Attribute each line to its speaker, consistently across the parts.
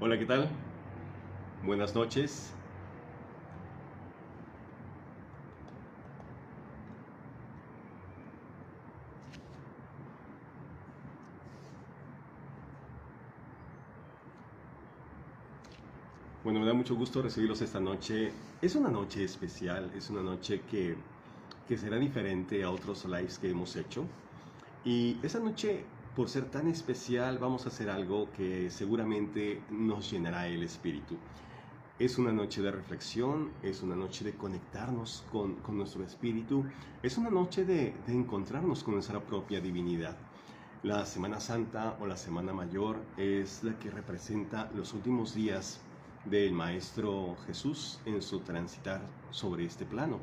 Speaker 1: Hola, ¿qué tal? Buenas noches. Bueno, me da mucho gusto recibirlos esta noche. Es una noche especial, es una noche que será diferente a otros lives que hemos hecho. Y esa noche, por ser tan especial, vamos a hacer algo que seguramente nos llenará el espíritu. Es una noche de reflexión, es una noche de conectarnos con nuestro espíritu, es una noche de encontrarnos con nuestra propia divinidad. La Semana Santa o la Semana Mayor es la que representa los últimos días del Maestro Jesús en su transitar sobre este plano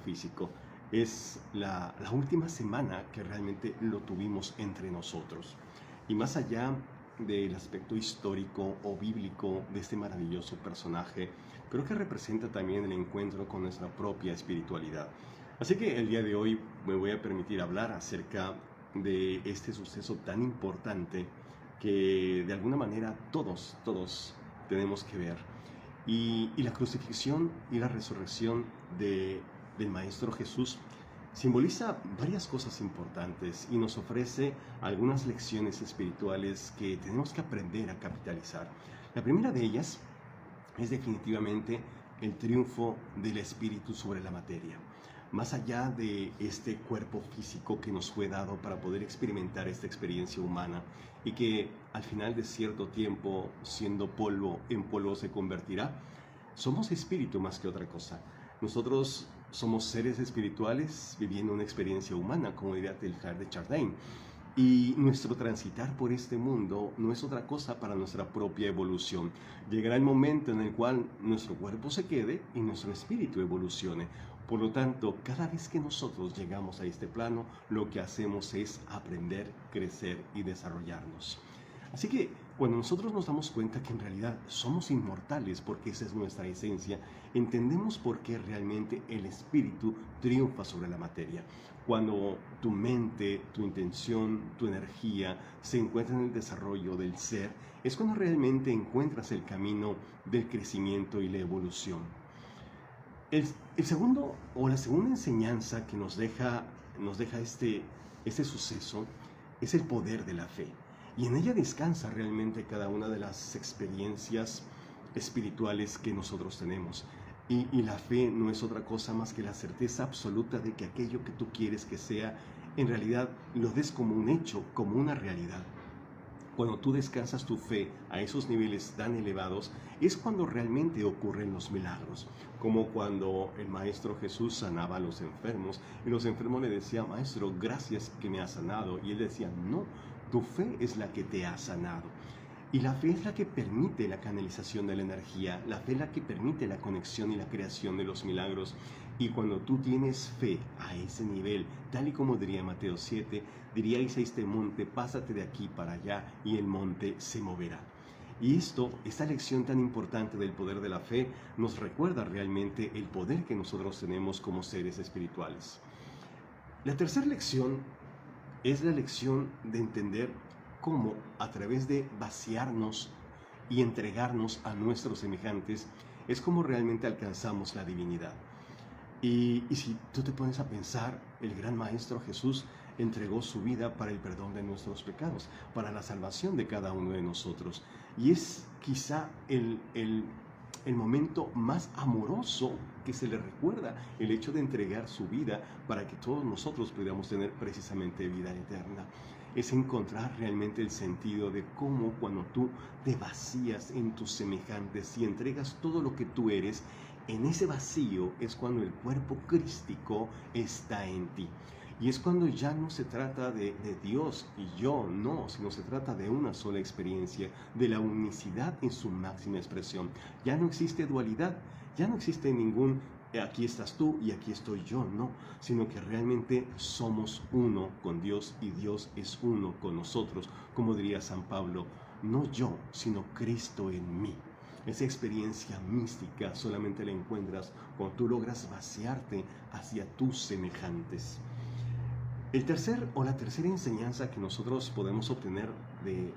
Speaker 1: físico. Es la última semana que realmente lo tuvimos entre nosotros. Y más allá del aspecto histórico o bíblico de este maravilloso personaje, creo que representa también el encuentro con nuestra propia espiritualidad. Así que el día de hoy me voy a permitir hablar acerca de este suceso tan importante que de alguna manera todos tenemos que ver. Y la crucifixión y la resurrección del Maestro Jesús simboliza varias cosas importantes y nos ofrece algunas lecciones espirituales que tenemos que aprender a capitalizar. La primera de ellas es definitivamente el triunfo del espíritu sobre la materia. Más allá de este cuerpo físico que nos fue dado para poder experimentar esta experiencia humana y que al final de cierto tiempo, siendo polvo, en polvo se convertirá, somos espíritu más que otra cosa. Nosotros somos seres espirituales viviendo una experiencia humana, como diría Teilhard de Chardin. Y nuestro transitar por este mundo no es otra cosa para nuestra propia evolución. Llegará el momento en el cual nuestro cuerpo se quede y nuestro espíritu evolucione. Por lo tanto, cada vez que nosotros llegamos a este plano, lo que hacemos es aprender, crecer y desarrollarnos. Así que cuando nosotros nos damos cuenta que en realidad somos inmortales, porque esa es nuestra esencia, entendemos por qué realmente el espíritu triunfa sobre la materia. Cuando tu mente, tu intención, tu energía se encuentra en el desarrollo del ser, es cuando realmente encuentras el camino del crecimiento y la evolución. El segundo o la segunda enseñanza que nos deja este suceso es el poder de la fe. Y en ella descansa realmente cada una de las experiencias espirituales que nosotros tenemos. Y la fe no es otra cosa más que la certeza absoluta de que aquello que tú quieres que sea, en realidad lo des como un hecho, como una realidad. Cuando tú descansas tu fe a esos niveles tan elevados, es cuando realmente ocurren los milagros. Como cuando el Maestro Jesús sanaba a los enfermos y los enfermos le decían: Maestro, gracias que me has sanado. Y él decía: no, tu fe es la que te ha sanado. Y la fe es la que permite la canalización de la energía, la fe es la que permite la conexión y la creación de los milagros. Y cuando tú tienes fe a ese nivel, tal y como diría Mateo 7, diríais a este monte: pásate de aquí para allá, y el monte se moverá. Y esta lección tan importante del poder de la fe, nos recuerda realmente el poder que nosotros tenemos como seres espirituales. La tercera lección es la lección de entender cómo, a través de vaciarnos y entregarnos a nuestros semejantes, es como realmente alcanzamos la divinidad. Y si tú te pones a pensar, el gran Maestro Jesús entregó su vida para el perdón de nuestros pecados, para la salvación de cada uno de nosotros. Y es quizá el momento más amoroso que se le recuerda, el hecho de entregar su vida para que todos nosotros pudiéramos tener precisamente vida eterna. Es encontrar realmente el sentido de cómo, cuando tú te vacías en tus semejantes y entregas todo lo que tú eres, en ese vacío es cuando el cuerpo crístico está en ti. Y es cuando ya no se trata de Dios y yo, no, sino se trata de una sola experiencia, de la unicidad en su máxima expresión. Ya no existe dualidad, ya no existe ningún aquí estás tú y aquí estoy yo, no, sino que realmente somos uno con Dios y Dios es uno con nosotros, como diría San Pablo: no yo, sino Cristo en mí. Esa experiencia mística solamente la encuentras cuando tú logras vaciarte hacia tus semejantes. La tercera enseñanza que nosotros podemos obtener de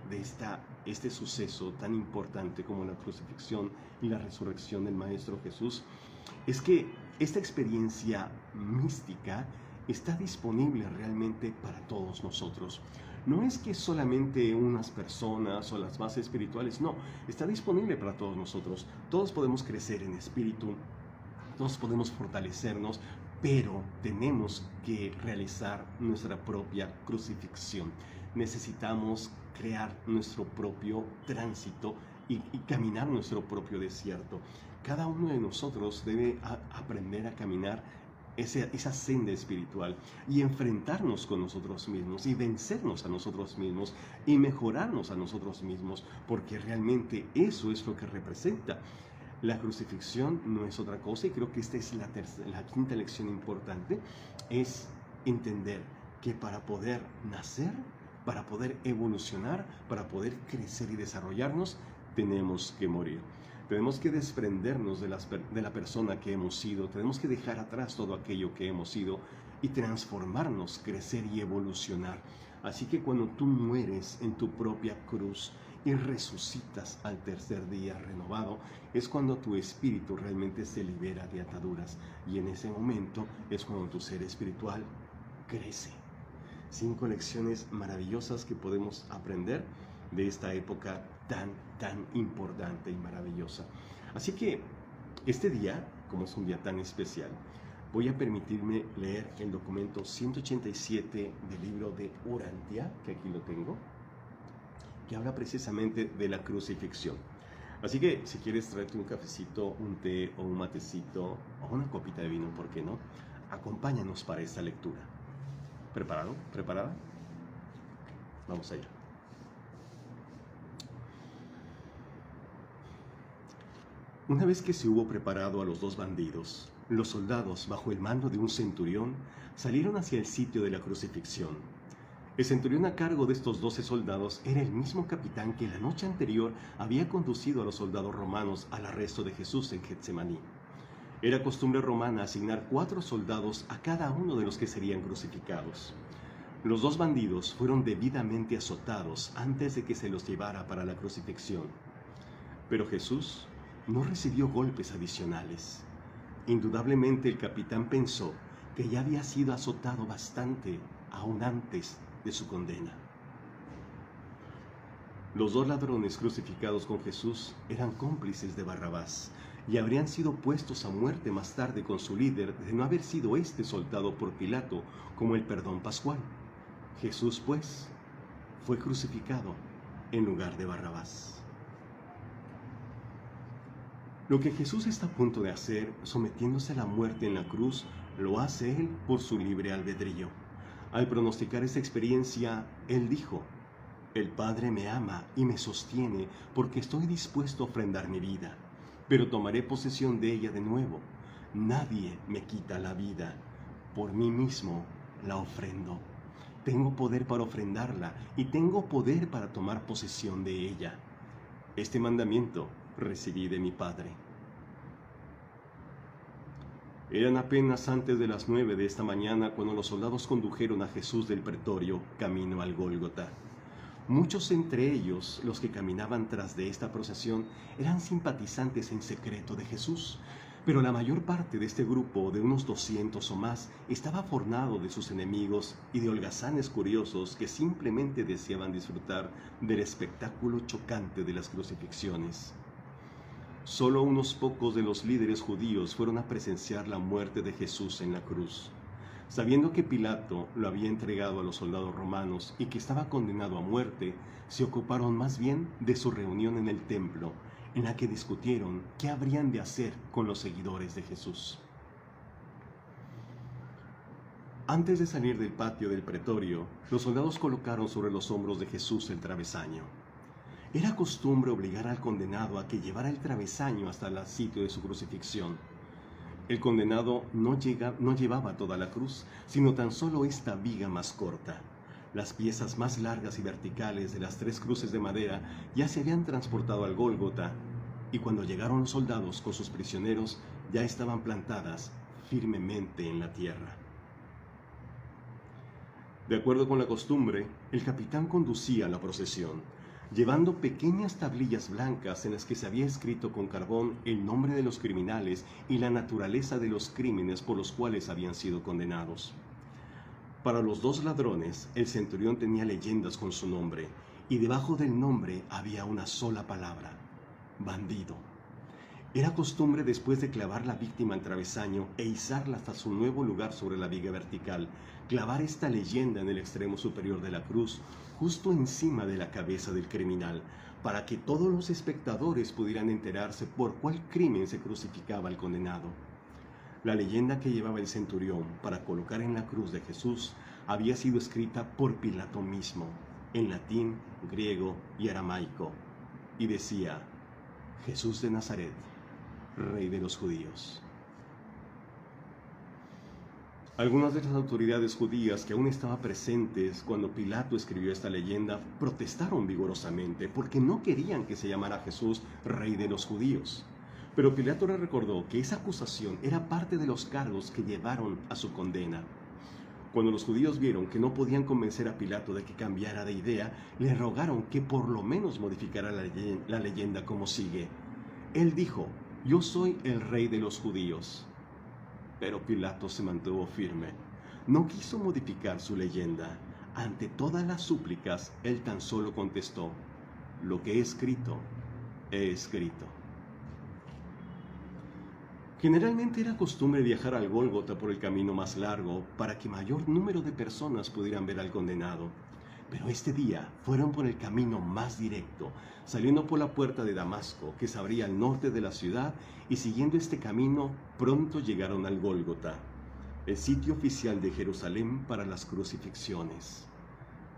Speaker 1: este suceso tan importante como la crucifixión y la resurrección del Maestro Jesús es que esta experiencia mística está disponible realmente para todos nosotros. No es que solamente unas personas o las más espirituales, no, está disponible para todos nosotros. Todos podemos crecer en espíritu, todos podemos fortalecernos, pero tenemos que realizar nuestra propia crucifixión. Necesitamos crear nuestro propio tránsito y caminar nuestro propio desierto. Cada uno de nosotros debe aprender a caminar esa senda espiritual y enfrentarnos con nosotros mismos y vencernos a nosotros mismos y mejorarnos a nosotros mismos, porque realmente eso es lo que representa. La crucifixión no es otra cosa, y creo que esta es la quinta lección importante, es entender que para poder nacer, para poder evolucionar, para poder crecer y desarrollarnos, tenemos que morir. Tenemos que desprendernos de la persona que hemos sido, tenemos que dejar atrás todo aquello que hemos sido y transformarnos, crecer y evolucionar. Así que cuando tú mueres en tu propia cruz y resucitas al tercer día renovado, es cuando tu espíritu realmente se libera de ataduras, y en ese momento es cuando tu ser espiritual crece. 5 lecciones maravillosas que podemos aprender de esta época tan importante y maravillosa. Así que este día, como es un día tan especial, voy a permitirme leer el documento 187 del libro de Urantia, que aquí lo tengo, que habla precisamente de la crucifixión. Así que si quieres traerte un cafecito, un té o un matecito o una copita de vino, ¿por qué no? Acompáñanos para esta lectura. ¿Preparado? ¿Preparada? Vamos allá. Una vez que se hubo preparado a los 2 bandidos, los soldados, bajo el mando de un centurión, salieron hacia el sitio de la crucifixión. El centurión a cargo de estos 12 soldados era el mismo capitán que la noche anterior había conducido a los soldados romanos al arresto de Jesús en Getsemaní. Era costumbre romana asignar 4 soldados a cada uno de los que serían crucificados. Los 2 bandidos fueron debidamente azotados antes de que se los llevara para la crucifixión. Pero Jesús no recibió golpes adicionales. Indudablemente el capitán pensó que ya había sido azotado bastante aún antes de su condena. Los 2 ladrones crucificados con Jesús eran cómplices de Barrabás y habrían sido puestos a muerte más tarde con su líder de no haber sido éste soltado por Pilato como el perdón pascual. Jesús, pues, fue crucificado en lugar de Barrabás. Lo que Jesús está a punto de hacer, sometiéndose a la muerte en la cruz, lo hace Él por su libre albedrío. Al pronosticar esta experiencia, Él dijo: «El Padre me ama y me sostiene porque estoy dispuesto a ofrendar mi vida, pero tomaré posesión de ella de nuevo. Nadie me quita la vida, por mí mismo la ofrendo. Tengo poder para ofrendarla y tengo poder para tomar posesión de ella. Este mandamiento recibí de mi Padre». Eran apenas antes de las 9 de esta mañana cuando los soldados condujeron a Jesús del pretorio camino al Gólgota. Muchos entre ellos, los que caminaban tras de esta procesión, eran simpatizantes en secreto de Jesús, pero la mayor parte de este grupo, de unos 200 o más, estaba formado de sus enemigos y de holgazanes curiosos que simplemente deseaban disfrutar del espectáculo chocante de las crucifixiones. Solo unos pocos de los líderes judíos fueron a presenciar la muerte de Jesús en la cruz. Sabiendo que Pilato lo había entregado a los soldados romanos y que estaba condenado a muerte, se ocuparon más bien de su reunión en el templo, en la que discutieron qué habrían de hacer con los seguidores de Jesús. Antes de salir del patio del pretorio, los soldados colocaron sobre los hombros de Jesús el travesaño. Era costumbre obligar al condenado a que llevara el travesaño hasta el sitio de su crucifixión. El condenado no llevaba toda la cruz, sino tan solo esta viga más corta. Las piezas más largas y verticales de las 3 cruces de madera ya se habían transportado al Gólgota, y cuando llegaron los soldados con sus prisioneros, ya estaban plantadas firmemente en la tierra. De acuerdo con la costumbre, el capitán conducía la procesión, llevando pequeñas tablillas blancas en las que se había escrito con carbón el nombre de los criminales y la naturaleza de los crímenes por los cuales habían sido condenados. Para los dos ladrones, el centurión tenía leyendas con su nombre, y debajo del nombre había una sola palabra: bandido. Era costumbre, después de clavar la víctima al travesaño e izarla hasta su nuevo lugar sobre la viga vertical, clavar esta leyenda en el extremo superior de la cruz, justo encima de la cabeza del criminal, para que todos los espectadores pudieran enterarse por cuál crimen se crucificaba al condenado. La leyenda que llevaba el centurión para colocar en la cruz de Jesús había sido escrita por Pilato mismo, en latín, griego y aramaico, y decía: Jesús de Nazaret, Rey de los judíos. Algunas de las autoridades judías que aún estaban presentes cuando Pilato escribió esta leyenda protestaron vigorosamente porque no querían que se llamara Jesús Rey de los judíos. Pero Pilato les recordó que esa acusación era parte de los cargos que llevaron a su condena. Cuando los judíos vieron que no podían convencer a Pilato de que cambiara de idea, le rogaron que por lo menos modificara la leyenda como sigue. Él dijo: yo soy el rey de los judíos. Pero Pilato se mantuvo firme. No quiso modificar su leyenda. Ante todas las súplicas, él tan solo contestó: lo que he escrito, he escrito. Generalmente era costumbre viajar al Gólgota por el camino más largo para que mayor número de personas pudieran ver al condenado. Pero este día fueron por el camino más directo, saliendo por la puerta de Damasco, que se abría al norte de la ciudad, y siguiendo este camino pronto llegaron al Gólgota, el sitio oficial de Jerusalén para las crucifixiones.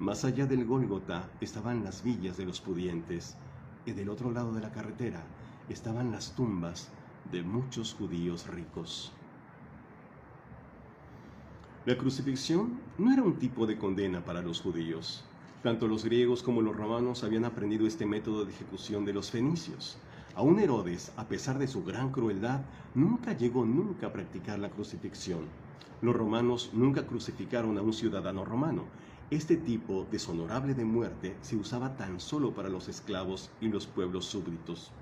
Speaker 1: Más allá del Gólgota estaban las villas de los pudientes, y del otro lado de la carretera estaban las tumbas de muchos judíos ricos. La crucifixión no era un tipo de condena para los judíos. Tanto los griegos como los romanos habían aprendido este método de ejecución de los fenicios. Aún Herodes, a pesar de su gran crueldad, nunca llegó a practicar la crucifixión. Los romanos nunca crucificaron a un ciudadano romano. Este tipo deshonorable de muerte se usaba tan solo para los esclavos y los pueblos súbditos.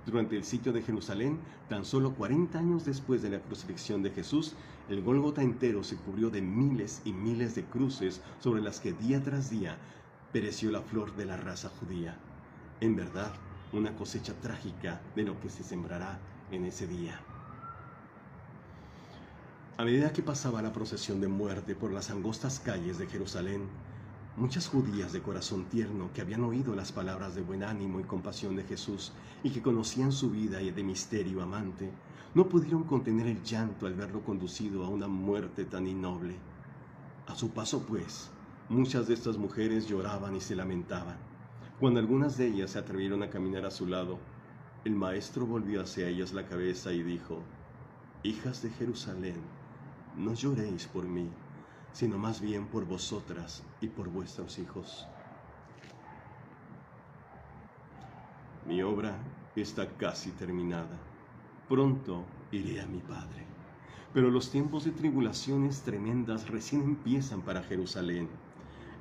Speaker 1: Durante el sitio de Jerusalén, tan solo 40 años después de la crucifixión de Jesús, el Gólgota entero se cubrió de miles y miles de cruces sobre las que día tras día pereció la flor de la raza judía. En verdad, una cosecha trágica de lo que se sembrará en ese día. A medida que pasaba la procesión de muerte por las angostas calles de Jerusalén, muchas judías de corazón tierno que habían oído las palabras de buen ánimo y compasión de Jesús y que conocían su vida y de misterio amante, no pudieron contener el llanto al verlo conducido a una muerte tan innoble. A su paso, pues, muchas de estas mujeres lloraban y se lamentaban. Cuando algunas de ellas se atrevieron a caminar a su lado, el maestro volvió hacia ellas la cabeza y dijo: hijas de Jerusalén, no lloréis por mí, sino más bien por vosotras y por vuestros hijos. Mi obra está casi terminada. Pronto iré a mi Padre. Pero los tiempos de tribulaciones tremendas recién empiezan para Jerusalén.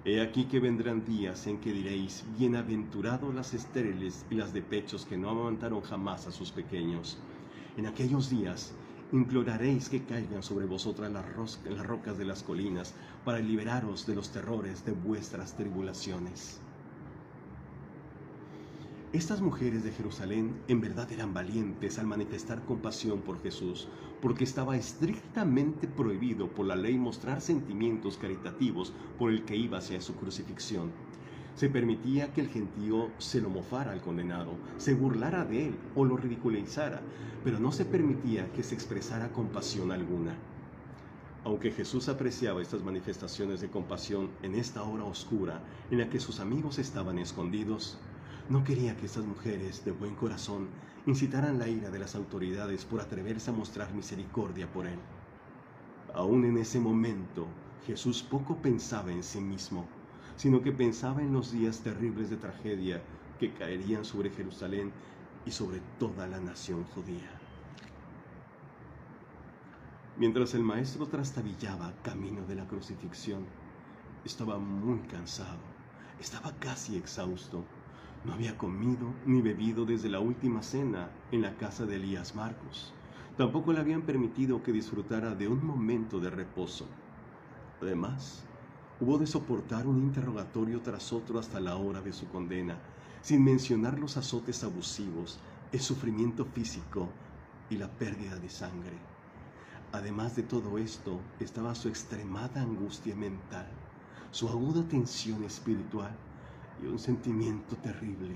Speaker 1: He aquí que vendrán días en que diréis: bienaventurados las estériles y las de pechos que no amamantaron jamás a sus pequeños. En aquellos días imploraréis que caigan sobre vosotras las rocas de las colinas, para liberaros de los terrores de vuestras tribulaciones. Estas mujeres de Jerusalén en verdad eran valientes al manifestar compasión por Jesús, porque estaba estrictamente prohibido por la ley mostrar sentimientos caritativos por el que iba hacia su crucifixión. Se permitía que el gentío se lo mofara al condenado, se burlara de él o lo ridiculizara, pero no se permitía que se expresara compasión alguna. Aunque Jesús apreciaba estas manifestaciones de compasión en esta hora oscura en la que sus amigos estaban escondidos, no quería que estas mujeres de buen corazón incitaran la ira de las autoridades por atreverse a mostrar misericordia por él. Aún en ese momento, Jesús poco pensaba en sí mismo, sino que pensaba en los días terribles de tragedia que caerían sobre Jerusalén y sobre toda la nación judía. Mientras el maestro trastabillaba camino de la crucifixión, estaba muy cansado, estaba casi exhausto. No había comido ni bebido desde la última cena en la casa de Elías Marcos. Tampoco le habían permitido que disfrutara de un momento de reposo. Además, hubo de soportar un interrogatorio tras otro hasta la hora de su condena, sin mencionar los azotes abusivos, el sufrimiento físico y la pérdida de sangre. Además de todo esto, estaba su extremada angustia mental, su aguda tensión espiritual y un sentimiento terrible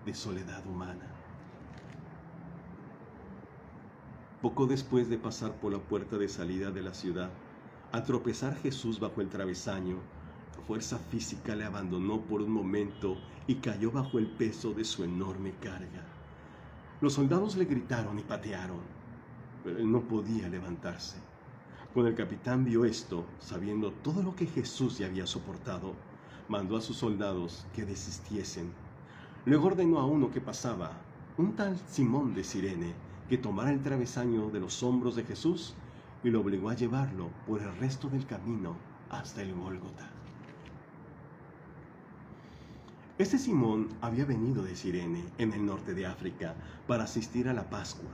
Speaker 1: de soledad humana. Poco después de pasar por la puerta de salida de la ciudad, al tropezar Jesús bajo el travesaño, la fuerza física le abandonó por un momento y cayó bajo el peso de su enorme carga. Los soldados le gritaron y patearon, pero él no podía levantarse. Cuando el capitán vio esto, sabiendo todo lo que Jesús ya había soportado, mandó a sus soldados que desistiesen. Luego ordenó a uno que pasaba, un tal Simón de Cirene, que tomara el travesaño de los hombros de Jesús y lo obligó a llevarlo por el resto del camino hasta el Gólgota. Este Simón había venido de Cirene, en el norte de África, para asistir a la Pascua.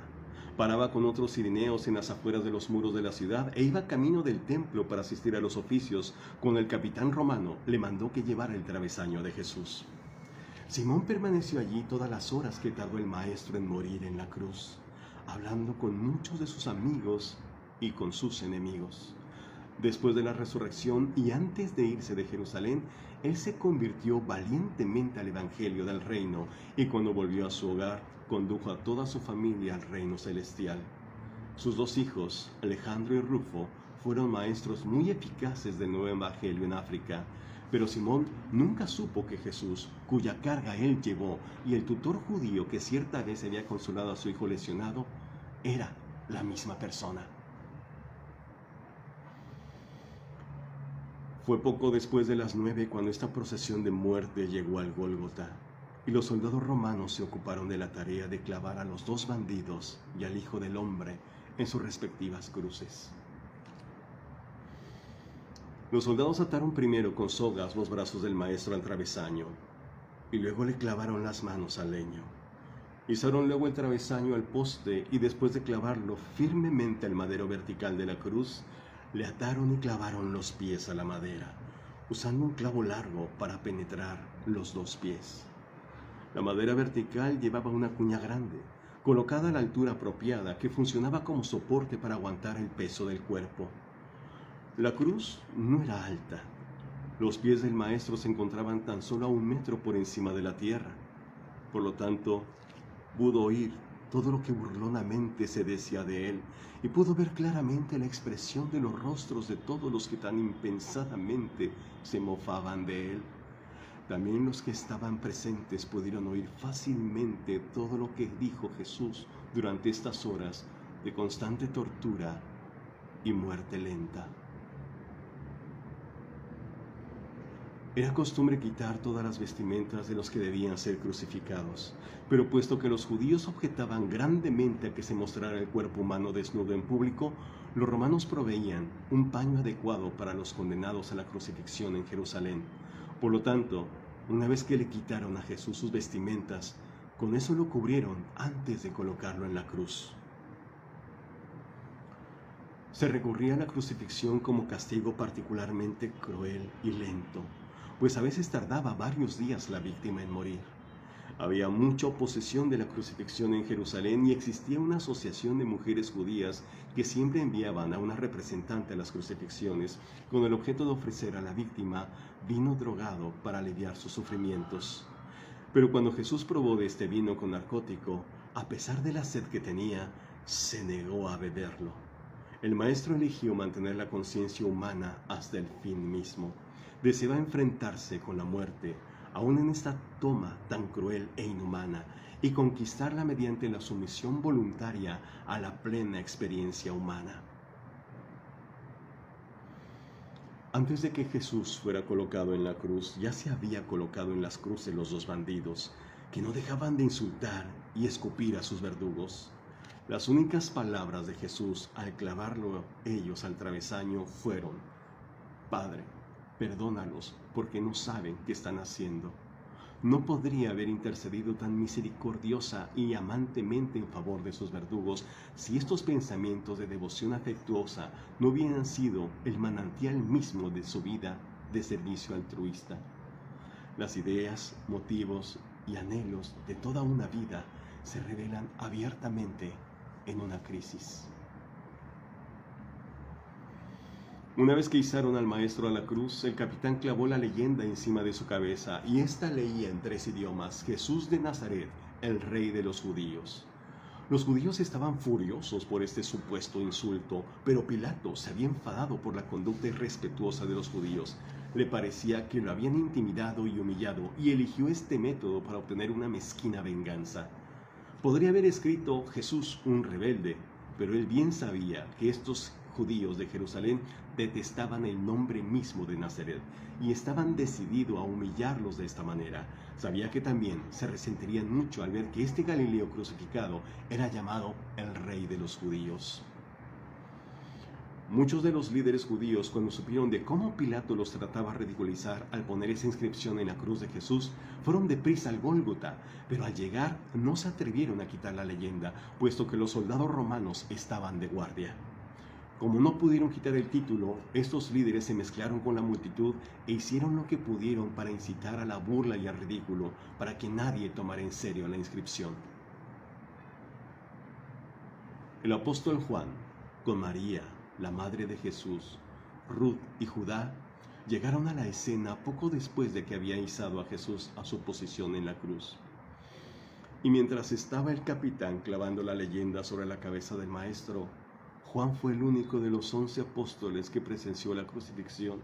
Speaker 1: Paraba con otros cireneos en las afueras de los muros de la ciudad e iba camino del templo para asistir a los oficios cuando el capitán romano le mandó que llevara el travesaño de Jesús. Simón permaneció allí todas las horas que tardó el Maestro en morir en la cruz, hablando con muchos de sus amigos y con sus enemigos. Después de la resurrección y antes de irse de Jerusalén, él se convirtió valientemente al Evangelio del reino y cuando volvió a su hogar, condujo a toda su familia al reino celestial. Sus dos hijos, Alejandro y Rufo, fueron maestros muy eficaces del nuevo Evangelio en África, pero Simón nunca supo que Jesús, cuya carga él llevó, y el tutor judío que cierta vez había consolado a su hijo lesionado, era la misma persona. Fue poco después de las 9 cuando esta procesión de muerte llegó al Gólgota, y los soldados romanos se ocuparon de la tarea de clavar a los dos bandidos y al Hijo del Hombre en sus respectivas cruces. Los soldados ataron primero con sogas los brazos del maestro al travesaño, y luego le clavaron las manos al leño. Izaron luego el travesaño al poste y después de clavarlo firmemente al madero vertical de la cruz, le ataron y clavaron los pies a la madera, usando un clavo largo para penetrar los dos pies. La madera vertical llevaba una cuña grande, colocada a la altura apropiada, que funcionaba como soporte para aguantar el peso del cuerpo. La cruz no era alta. Los pies del maestro se encontraban tan solo a 1 metro por encima de la tierra. Por lo tanto, pudo oír todo lo que burlonamente se decía de él y pudo ver claramente la expresión de los rostros de todos los que tan impensadamente se mofaban de él. También los que estaban presentes pudieron oír fácilmente todo lo que dijo Jesús durante estas horas de constante tortura y muerte lenta. Era costumbre quitar todas las vestimentas de los que debían ser crucificados, pero puesto que los judíos objetaban grandemente a que se mostrara el cuerpo humano desnudo en público, los romanos proveían un paño adecuado para los condenados a la crucifixión en Jerusalén. Por lo tanto, una vez que le quitaron a Jesús sus vestimentas, con eso lo cubrieron antes de colocarlo en la cruz. Se recurría a la crucifixión como castigo particularmente cruel y lento, pues a veces tardaba varios días la víctima en morir. Había mucha oposición de la crucifixión en Jerusalén y existía una asociación de mujeres judías que siempre enviaban a una representante a las crucifixiones con el objeto de ofrecer a la víctima vino drogado para aliviar sus sufrimientos. Pero cuando Jesús probó de este vino con narcótico, a pesar de la sed que tenía, se negó a beberlo. El maestro eligió mantener la conciencia humana hasta el fin mismo. Deseaba enfrentarse con la muerte, aún en esta toma tan cruel e inhumana, y conquistarla mediante la sumisión voluntaria a la plena experiencia humana. Antes de que Jesús fuera colocado en la cruz, ya se había colocado en las cruces los dos bandidos, que no dejaban de insultar y escupir a sus verdugos. Las únicas palabras de Jesús al clavarlo ellos al travesaño fueron: Padre, perdónalos porque no saben qué están haciendo. No podría haber intercedido tan misericordiosa y amantemente en favor de sus verdugos si estos pensamientos de devoción afectuosa no hubieran sido el manantial mismo de su vida de servicio altruista. Las ideas, motivos y anhelos de toda una vida se revelan abiertamente en una crisis. Una vez que izaron al maestro a la cruz, el capitán clavó la leyenda encima de su cabeza y ésta leía en 3 idiomas: Jesús de Nazaret, el rey de los judíos. Los judíos estaban furiosos por este supuesto insulto, pero Pilato se había enfadado por la conducta irrespetuosa de los judíos. Le parecía que lo habían intimidado y humillado y eligió este método para obtener una mezquina venganza. Podría haber escrito Jesús un rebelde, pero él bien sabía que estos judíos de Jerusalén detestaban el nombre mismo de Nazaret y estaban decididos a humillarlos de esta manera. Sabía que también se resentirían mucho al ver que este Galileo crucificado era llamado el Rey de los Judíos. Muchos de los líderes judíos, cuando supieron de cómo Pilato los trataba a ridiculizar al poner esa inscripción en la cruz de Jesús, fueron deprisa al Gólgota, pero al llegar no se atrevieron a quitar la leyenda, puesto que los soldados romanos estaban de guardia. Como no pudieron quitar el título, estos líderes se mezclaron con la multitud e hicieron lo que pudieron para incitar a la burla y al ridículo, para que nadie tomara en serio la inscripción. El apóstol Juan, con María, la madre de Jesús, Ruth y Judá, llegaron a la escena poco después de que había izado a Jesús a su posición en la cruz. Y mientras estaba el capitán clavando la leyenda sobre la cabeza del maestro, Juan fue el único de los 11 apóstoles que presenció la crucifixión,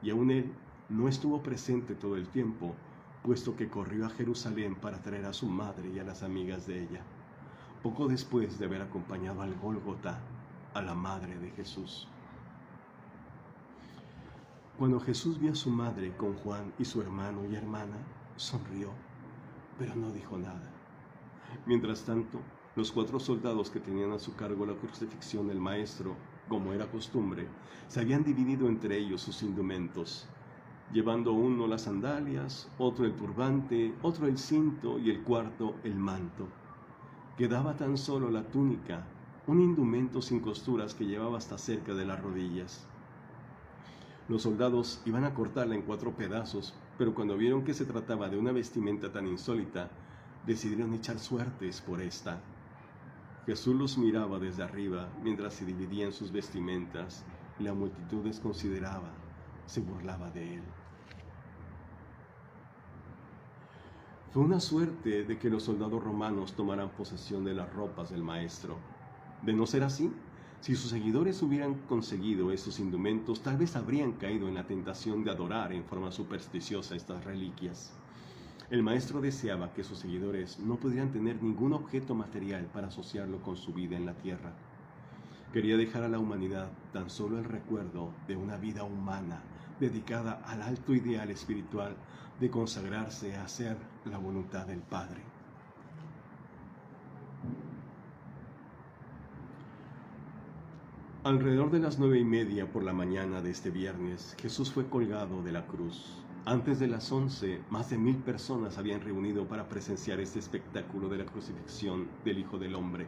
Speaker 1: y aún él no estuvo presente todo el tiempo, puesto que corrió a Jerusalén para traer a su madre y a las amigas de ella, poco después de haber acompañado al Gólgota a la madre de Jesús. Cuando Jesús vio a su madre con Juan y su hermano y hermana, sonrió, pero no dijo nada. Mientras tanto, los 4 soldados que tenían a su cargo la crucifixión del maestro, como era costumbre, se habían dividido entre ellos sus indumentos, llevando uno las sandalias, otro el turbante, otro el cinto y el cuarto el manto. Quedaba tan solo la túnica, un indumento sin costuras que llevaba hasta cerca de las rodillas. Los soldados iban a cortarla en 4 pedazos, pero cuando vieron que se trataba de una vestimenta tan insólita, decidieron echar suertes por esta. Jesús los miraba desde arriba mientras se dividían sus vestimentas, y la multitud desconsideraba, se burlaba de él. Fue una suerte de que los soldados romanos tomaran posesión de las ropas del maestro. De no ser así, si sus seguidores hubieran conseguido esos indumentos, tal vez habrían caído en la tentación de adorar en forma supersticiosa estas reliquias. El maestro deseaba que sus seguidores no pudieran tener ningún objeto material para asociarlo con su vida en la tierra. Quería dejar a la humanidad tan solo el recuerdo de una vida humana dedicada al alto ideal espiritual de consagrarse a hacer la voluntad del Padre. Alrededor de las 9:30 por la mañana de este viernes, Jesús fue colgado de la cruz. Antes de las 11, más de 1000 personas habían reunido para presenciar este espectáculo de la crucifixión del Hijo del Hombre.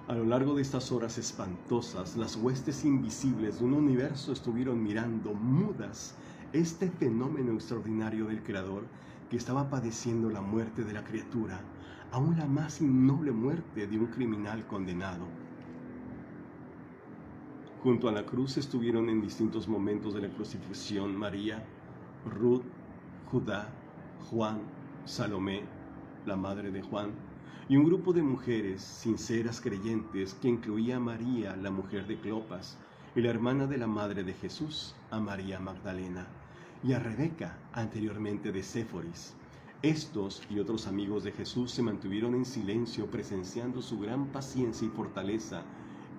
Speaker 1: A lo largo de estas horas espantosas, las huestes invisibles de un universo estuvieron mirando mudas este fenómeno extraordinario del Creador que estaba padeciendo la muerte de la criatura, aún la más innoble muerte de un criminal condenado. Junto a la cruz estuvieron en distintos momentos de la crucifixión María, Ruth, Judá, Juan, Salomé, la madre de Juan, y un grupo de mujeres sinceras creyentes que incluía a María, la mujer de Clopas, y la hermana de la madre de Jesús, a María Magdalena, y a Rebeca, anteriormente de Séforis. Estos y otros amigos de Jesús se mantuvieron en silencio presenciando su gran paciencia y fortaleza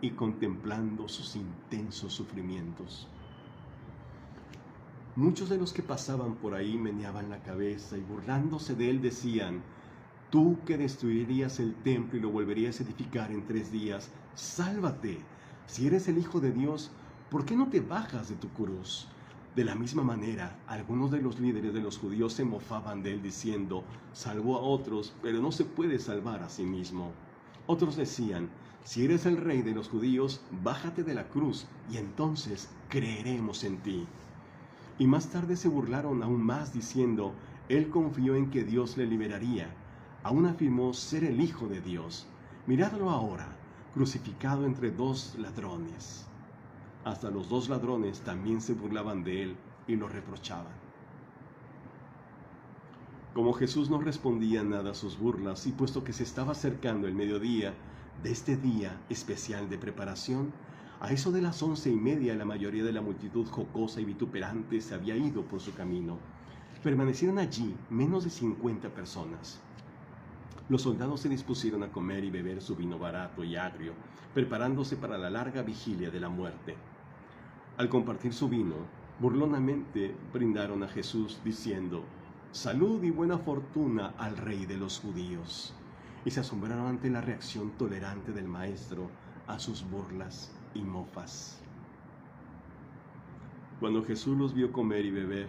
Speaker 1: y contemplando sus intensos sufrimientos. Muchos de los que pasaban por ahí meneaban la cabeza y burlándose de él decían: «Tú que destruirías el templo y lo volverías a edificar en 3 días, sálvate. Si eres el Hijo de Dios, ¿por qué no te bajas de tu cruz? De la misma manera, algunos de los líderes de los judíos se mofaban de él diciendo, salvó a otros, pero no se puede salvar a sí mismo. Otros decían, si eres el rey de los judíos, bájate de la cruz y entonces creeremos en ti. Y más tarde se burlaron aún más diciendo, él confió en que Dios le liberaría. Aún afirmó ser el Hijo de Dios. Miradlo ahora, crucificado entre dos ladrones. Hasta los dos ladrones también se burlaban de él y lo reprochaban. Como Jesús no respondía nada a sus burlas, y puesto que se estaba acercando el mediodía de este día especial de preparación, a eso de las 11:30 la mayoría de la multitud jocosa y vituperante se había ido por su camino. Permanecieron allí menos de 50 personas. Los soldados se dispusieron a comer y beber su vino barato y agrio, preparándose para la larga vigilia de la muerte. Al compartir su vino, burlonamente brindaron a Jesús diciendo, salud y buena fortuna al rey de los judíos. Y se asombraron ante la reacción tolerante del maestro a sus burlas y mofas. Cuando Jesús los vio comer y beber,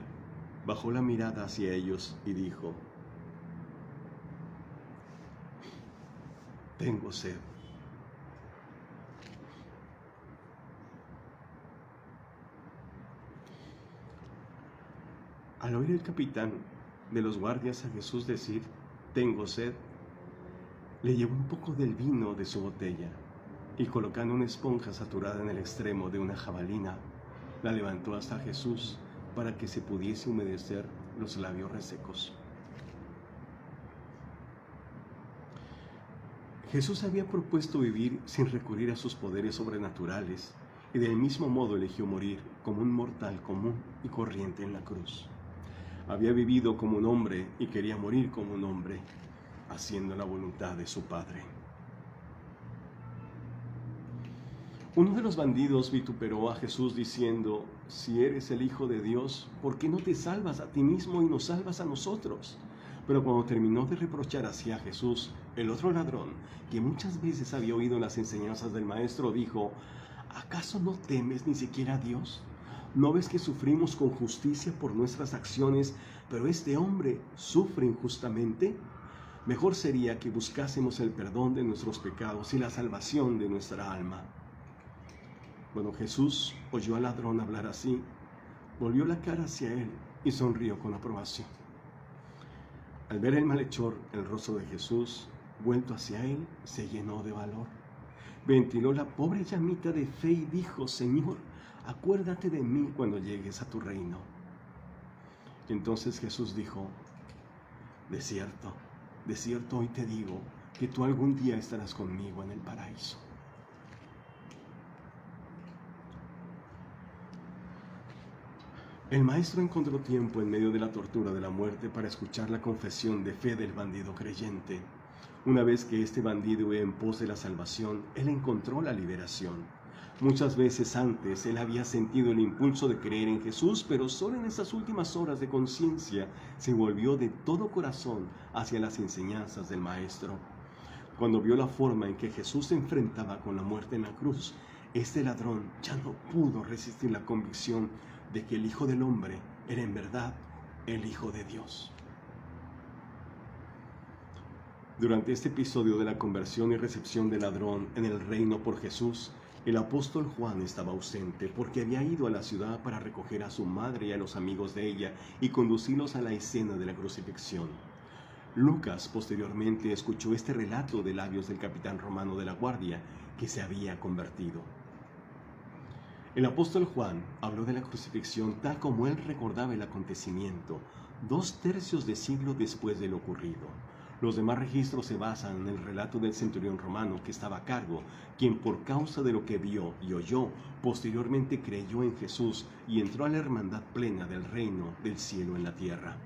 Speaker 1: bajó la mirada hacia ellos y dijo, tengo sed. Al oír el capitán de los guardias a Jesús decir, tengo sed, le llevó un poco del vino de su botella y colocando una esponja saturada en el extremo de una jabalina, la levantó hasta Jesús para que se pudiese humedecer los labios resecos. Jesús había propuesto vivir sin recurrir a sus poderes sobrenaturales y del mismo modo eligió morir como un mortal común y corriente en la cruz. Había vivido como un hombre y quería morir como un hombre, haciendo la voluntad de su Padre. Uno de los bandidos vituperó a Jesús diciendo, si eres el Hijo de Dios, ¿por qué no te salvas a ti mismo y nos salvas a nosotros? Pero cuando terminó de reprochar hacia Jesús, el otro ladrón, que muchas veces había oído las enseñanzas del Maestro, dijo, ¿acaso no temes ni siquiera a Dios? ¿No ves que sufrimos con justicia por nuestras acciones, pero este hombre sufre injustamente? Mejor sería que buscásemos el perdón de nuestros pecados y la salvación de nuestra alma. Cuando Jesús oyó al ladrón hablar así, volvió la cara hacia él y sonrió con aprobación. Al ver el malhechor, el rostro de Jesús, vuelto hacia él, se llenó de valor. Ventiló la pobre llamita de fe y dijo, Señor, acuérdate de mí cuando llegues a tu reino. Entonces Jesús dijo, de cierto hoy te digo que tú algún día estarás conmigo en el paraíso. El maestro encontró tiempo en medio de la tortura de la muerte para escuchar la confesión de fe del bandido creyente. Una vez que este bandido iba en pos de la salvación, él encontró la liberación. Muchas veces antes él había sentido el impulso de creer en Jesús, pero solo en esas últimas horas de conciencia se volvió de todo corazón hacia las enseñanzas del Maestro. Cuando vio la forma en que Jesús se enfrentaba con la muerte en la cruz, este ladrón ya no pudo resistir la convicción de que el Hijo del Hombre era en verdad el Hijo de Dios. Durante este episodio de la conversión y recepción del ladrón en el reino por Jesús, el apóstol Juan estaba ausente porque había ido a la ciudad para recoger a su madre y a los amigos de ella y conducirlos a la escena de la crucifixión. Lucas posteriormente escuchó este relato de labios del capitán romano de la guardia que se había convertido. El apóstol Juan habló de la crucifixión tal como él recordaba el acontecimiento, 2/3 de siglo después de lo ocurrido. Los demás registros se basan en el relato del centurión romano que estaba a cargo, quien por causa de lo que vio y oyó, posteriormente creyó en Jesús y entró a la hermandad plena del reino del cielo en la tierra.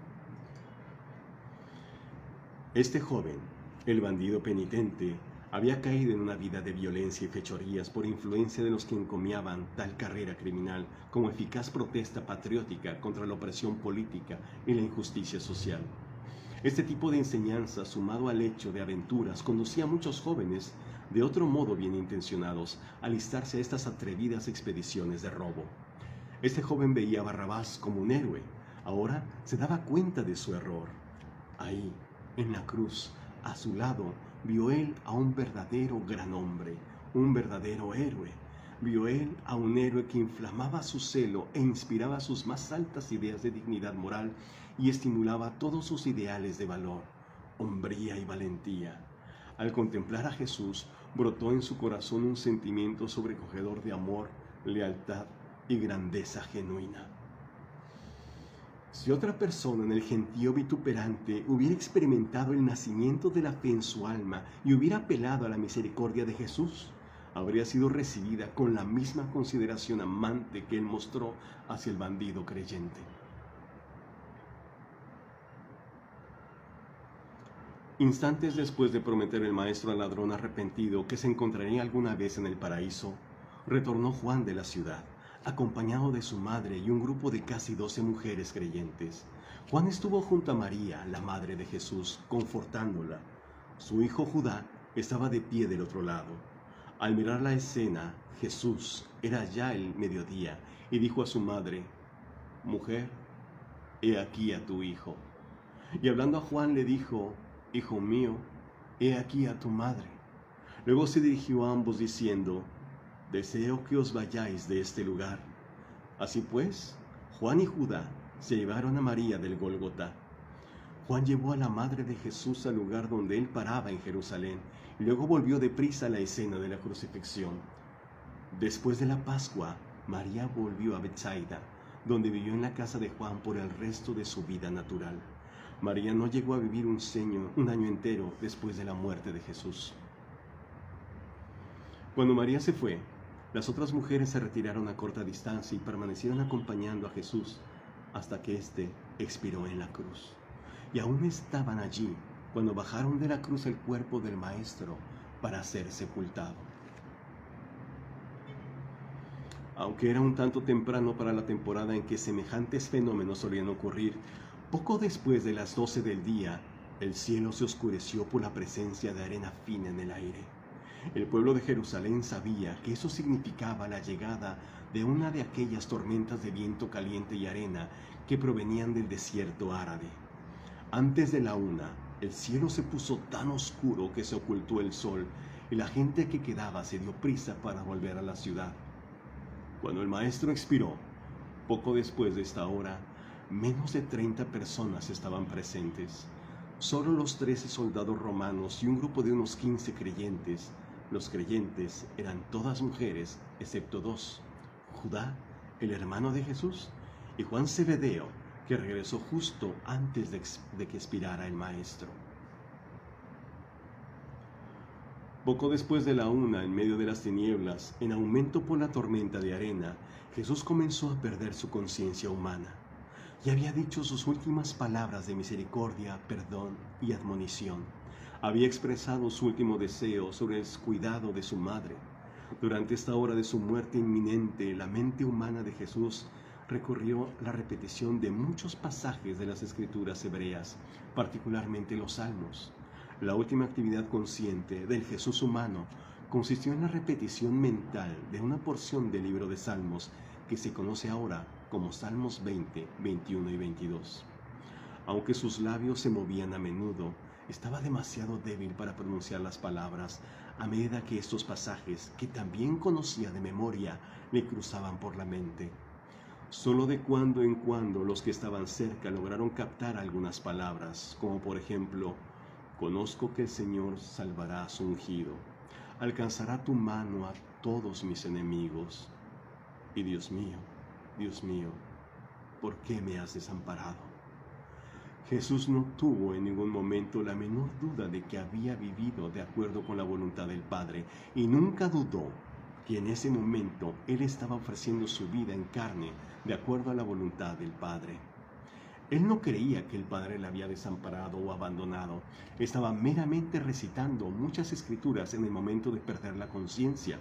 Speaker 1: Este joven, el bandido penitente, había caído en una vida de violencia y fechorías por influencia de los que encomiaban tal carrera criminal como eficaz protesta patriótica contra la opresión política y la injusticia social. Este tipo de enseñanza, sumado al hecho de aventuras, conducía a muchos jóvenes, de otro modo bien intencionados, a alistarse a estas atrevidas expediciones de robo. Este joven veía a Barrabás como un héroe. Ahora se daba cuenta de su error. Ahí, en la cruz, a su lado, vio él a un verdadero gran hombre, un verdadero héroe. Vio él a un héroe que inflamaba su celo e inspiraba sus más altas ideas de dignidad moral y estimulaba todos sus ideales de valor, hombría y valentía. Al contemplar a Jesús, brotó en su corazón un sentimiento sobrecogedor de amor, lealtad y grandeza genuina. Si otra persona en el gentío vituperante hubiera experimentado el nacimiento de la fe en su alma y hubiera apelado a la misericordia de Jesús, habría sido recibida con la misma consideración amante que él mostró hacia el bandido creyente. Instantes después de prometer el maestro al ladrón arrepentido que se encontraría alguna vez en el paraíso, retornó Juan de la ciudad, acompañado de su madre y un grupo de casi 12 mujeres creyentes. Juan estuvo junto a María, la madre de Jesús, confortándola. Su hijo Judá estaba de pie del otro lado. Al mirar la escena, Jesús, era ya el mediodía, y dijo a su madre: «Mujer, he aquí a tu hijo». Y hablando a Juan le dijo: «Hijo mío, he aquí a tu madre». Luego se dirigió a ambos diciendo: «Deseo que os vayáis de este lugar». Así pues, Juan y Judá se llevaron a María del Gólgota. Juan llevó a la madre de Jesús al lugar donde él paraba en Jerusalén, y luego volvió deprisa a la escena de la crucifixión. Después de la Pascua, María volvió a Betsaida, donde vivió en la casa de Juan por el resto de su vida natural. María no llegó a vivir un año entero después de la muerte de Jesús. Cuando María se fue, las otras mujeres se retiraron a corta distancia y permanecieron acompañando a Jesús hasta que éste expiró en la cruz. Y aún estaban allí cuando bajaron de la cruz el cuerpo del Maestro para ser sepultado. Aunque era un tanto temprano para la temporada en que semejantes fenómenos solían ocurrir, poco después de las 12 del día, el cielo se oscureció por la presencia de arena fina en el aire. El pueblo de Jerusalén sabía que eso significaba la llegada de una de aquellas tormentas de viento caliente y arena que provenían del desierto árabe. Antes de la 1, el cielo se puso tan oscuro que se ocultó el sol, y la gente que quedaba se dio prisa para volver a la ciudad. Cuando el maestro expiró, poco después de esta hora, menos de 30 personas estaban presentes. Solo los 13 soldados romanos y un grupo de unos 15 creyentes. Los creyentes eran todas mujeres, excepto 2, Judá, el hermano de Jesús, y Juan Zebedeo, que regresó justo antes de que expirara el maestro. Poco después de la 1, en medio de las tinieblas, en aumento por la tormenta de arena, Jesús comenzó a perder su conciencia humana. Ya había dicho sus últimas palabras de misericordia, perdón y admonición. Había expresado su último deseo sobre el cuidado de su madre. Durante esta hora de su muerte inminente, la mente humana de Jesús recorrió la repetición de muchos pasajes de las Escrituras hebreas, particularmente los Salmos. La última actividad consciente del Jesús humano consistió en la repetición mental de una porción del libro de Salmos que se conoce ahora como Salmos 20, 21 y 22. Aunque sus labios se movían a menudo, estaba demasiado débil para pronunciar las palabras a medida que estos pasajes, que también conocía de memoria, le cruzaban por la mente. Solo de cuando en cuando los que estaban cerca lograron captar algunas palabras, como por ejemplo: «Conozco que el Señor salvará a su ungido, alcanzará tu mano a todos mis enemigos. Y Dios mío, ¿por qué me has desamparado?». Jesús no tuvo en ningún momento la menor duda de que había vivido de acuerdo con la voluntad del Padre, y nunca dudó que en ese momento Él estaba ofreciendo su vida en carne de acuerdo a la voluntad del Padre. Él no creía que el Padre le había desamparado o abandonado. Estaba meramente recitando muchas escrituras en el momento de perder la conciencia.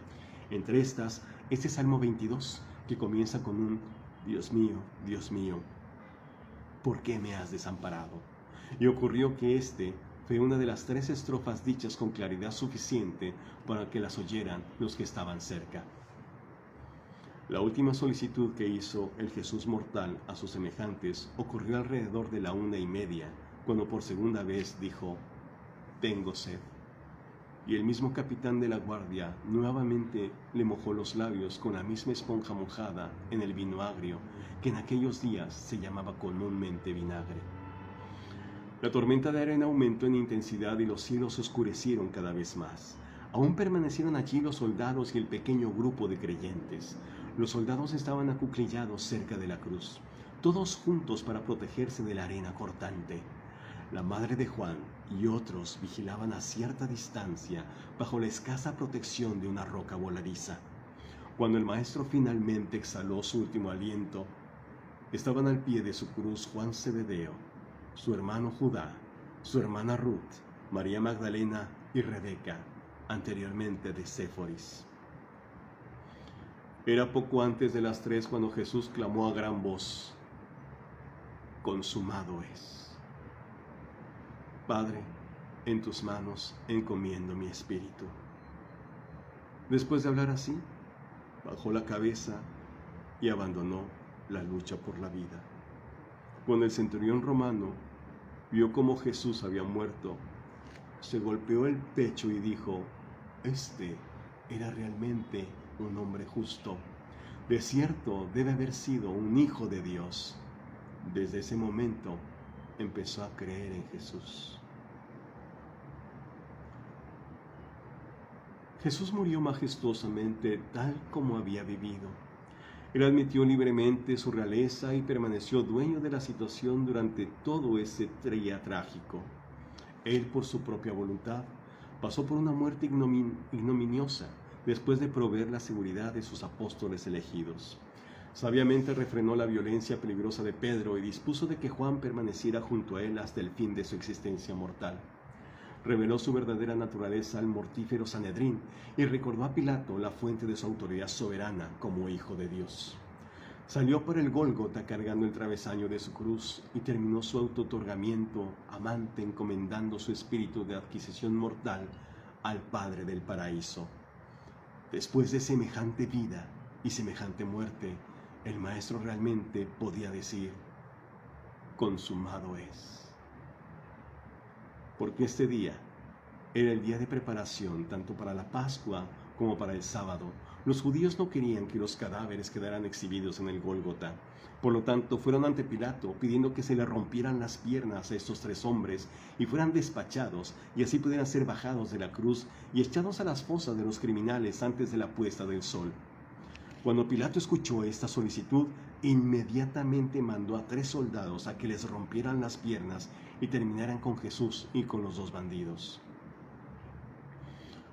Speaker 1: Entre estas, este Salmo 22, que comienza con un Dios mío, ¿por qué me has desamparado?». Y ocurrió que este fue una de las 3 estrofas dichas con claridad suficiente para que las oyeran los que estaban cerca. La última solicitud que hizo el Jesús mortal a sus semejantes ocurrió alrededor de la 1:30, cuando por segunda vez dijo: «Tengo sed». Y el mismo capitán de la guardia nuevamente le mojó los labios con la misma esponja mojada en el vino agrio, que en aquellos días se llamaba comúnmente vinagre. La tormenta de arena aumentó en intensidad y los cielos se oscurecieron cada vez más. Aún permanecieron allí los soldados y el pequeño grupo de creyentes. Los soldados estaban acuclillados cerca de la cruz, todos juntos para protegerse de la arena cortante. La madre de Juan y otros vigilaban a cierta distancia bajo la escasa protección de una roca voladiza. Cuando el maestro finalmente exhaló su último aliento, estaban al pie de su cruz Juan Zebedeo, su hermano Judá, su hermana Ruth, María Magdalena y Rebeca, anteriormente de Séforis. Era poco antes de las 3 cuando Jesús clamó a gran voz: «Consumado es». Padre, en tus manos encomiendo mi espíritu. Después de hablar así, bajó la cabeza y abandonó la lucha por la vida. Cuando el centurión romano vio cómo Jesús había muerto, se golpeó el pecho y dijo: «Este era realmente un hombre justo. De cierto debe haber sido un hijo de Dios». Desde ese momento empezó a creer en Jesús. Jesús murió majestuosamente tal como había vivido. Él admitió libremente su realeza y permaneció dueño de la situación durante todo ese día trágico. Él, por su propia voluntad, pasó por una muerte ignominiosa después de proveer la seguridad de sus apóstoles elegidos. Sabiamente refrenó la violencia peligrosa de Pedro y dispuso de que Juan permaneciera junto a él hasta el fin de su existencia mortal. Reveló su verdadera naturaleza al mortífero Sanedrín y recordó a Pilato la fuente de su autoridad soberana como Hijo de Dios. Salió por el Gólgota cargando el travesaño de su cruz y terminó su autootorgamiento amante encomendando su espíritu de adquisición mortal al Padre del paraíso. Después de semejante vida y semejante muerte, el Maestro realmente podía decir: «Consumado es». Porque este día era el día de preparación tanto para la Pascua como para el sábado. Los judíos no querían que los cadáveres quedaran exhibidos en el Gólgota. Por lo tanto, fueron ante Pilato pidiendo que se le rompieran las piernas a estos 3 hombres y fueran despachados y así pudieran ser bajados de la cruz y echados a las fosas de los criminales antes de la puesta del sol. Cuando Pilato escuchó esta solicitud, inmediatamente mandó a 3 soldados a que les rompieran las piernas y terminaran con Jesús y con los 2 bandidos.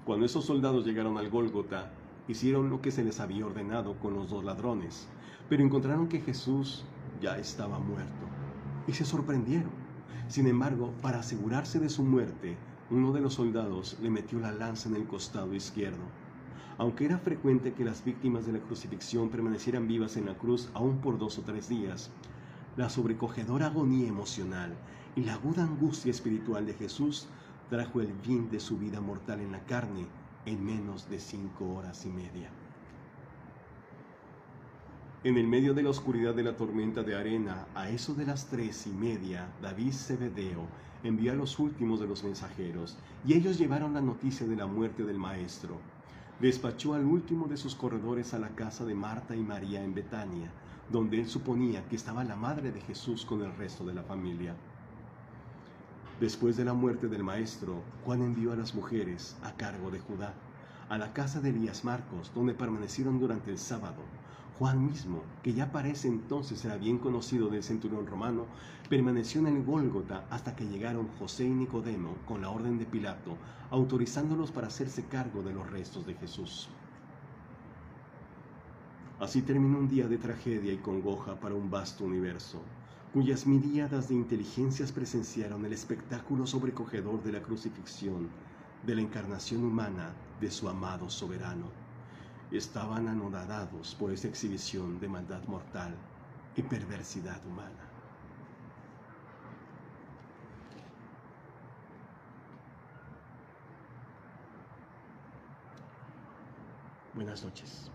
Speaker 1: Cuando esos soldados llegaron al Gólgota, hicieron lo que se les había ordenado con los 2 ladrones, pero encontraron que Jesús ya estaba muerto y se sorprendieron. Sin embargo, para asegurarse de su muerte, uno de los soldados le metió la lanza en el costado izquierdo. Aunque era frecuente que las víctimas de la crucifixión permanecieran vivas en la cruz aún por 2 o 3 días, la sobrecogedora agonía emocional y la aguda angustia espiritual de Jesús trajo el fin de su vida mortal en la carne en menos de 5 horas y media. En el medio de la oscuridad de la tormenta de arena, a eso de las 3:30, David Zebedeo envió a los últimos de los mensajeros, y ellos llevaron la noticia de la muerte del Maestro. Despachó al último de sus corredores a la casa de Marta y María en Betania, donde él suponía que estaba la madre de Jesús con el resto de la familia. Después de la muerte del Maestro, Juan envió a las mujeres, a cargo de Judá, a la casa de Elías Marcos, donde permanecieron durante el sábado. Juan mismo, que ya para ese entonces era bien conocido del centurión romano, permaneció en el Gólgota hasta que llegaron José y Nicodemo con la orden de Pilato, autorizándolos para hacerse cargo de los restos de Jesús. Así terminó un día de tragedia y congoja para un vasto universo, cuyas miríadas de inteligencias presenciaron el espectáculo sobrecogedor de la crucifixión, de la encarnación humana de su amado soberano. Estaban anonadados por esa exhibición de maldad mortal y perversidad humana. Buenas noches.